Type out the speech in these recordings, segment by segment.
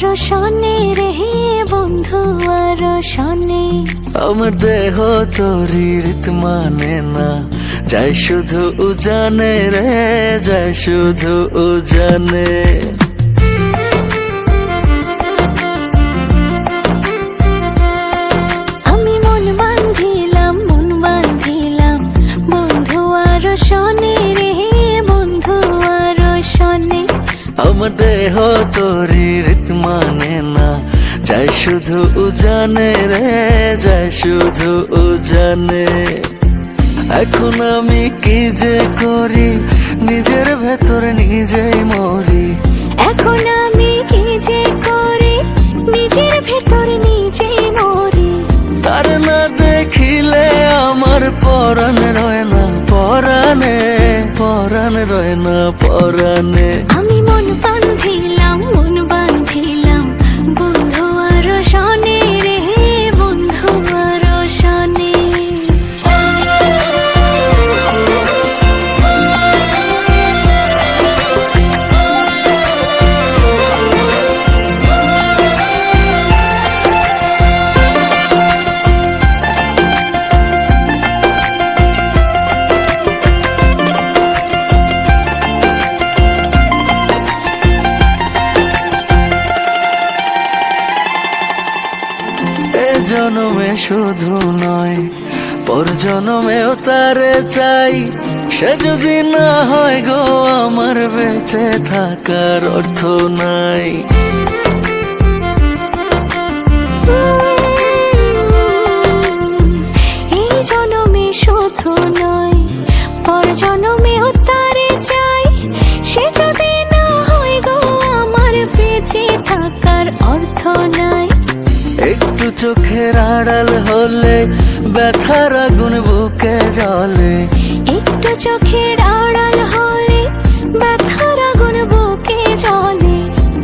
আরো শনে রে বন্ধু আরো শনে। আমার দেহ তোরি রীত মানে না, যাই শুধু উজানে রে, যাই শুধু উজানে। আমি মন বাঁধিলাম বন্ধু আরো শনে রে বন্ধু আরো শনে। আমার দেহ তোরি রীত মানে না, যাই শুধু উজানে রে, যাই শুধু উজানে। এখন আমি কি যে করি, নিজের ভেতর নিজেই মরি। এখন আমি কি যে করি, নিজের ভেতর নিজেই মরি। তার না দেখিলে আমার পরাণ রয় না পরাণে, পরাণ রয় না পরাণে। আমি মন বাঁধিলাম বন্ধু আরো শনে রে বন্ধু আরো শনে। জনমে শুধু নয়, পর জনমেও তারে চাই। সে যদি না হয় গো আমার বেঁচে থাকার অর্থ নাই। এই জনমে শুধু নয়, পর জনমেও তারে চাই। সে যদি না হয় গো আমার বেঁচে থাকার অর্থ নাই। একটু চোখের আড়াল হলে ব্যথার আগুন বুকে জ্বলে। একটু চোখের আড়াল হলে ব্যথার আগুন বুকে জ্বলে।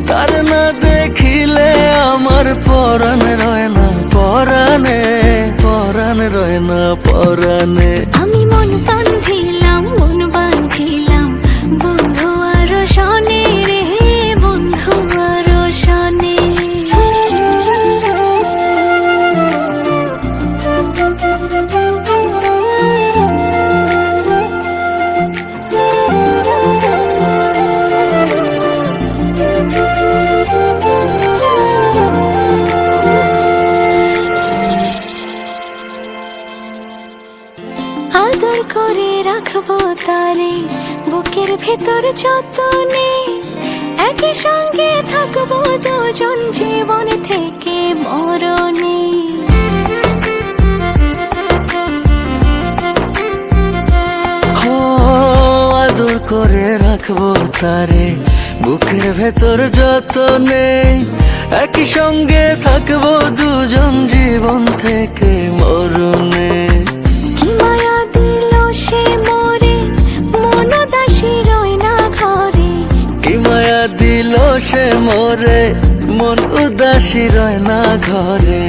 তার না দেখিলে আমার পরাণ রয় না পরাণে, পরাণ রয় না পরাণে। আমি মন বাঁধিলাম বন্ধু আরো শনে রে বন্ধু আরো শনে। আদর করে রাখবো তারে বুকের ভেতর যতনে। একই সঙ্গে থাকবো দুজন জীবন থেকে মরণে। আদর করে রাখবো তারে বুকের ভেতর যতনে। একই সঙ্গে থাকবো দুজন জীবন থেকে মরণে। কি মায়া দিল সে মোরে, মন উদাসী রয় না ঘরে। কি মায়া দিল সে মোরে, মন উদাসী রয় না ঘরে।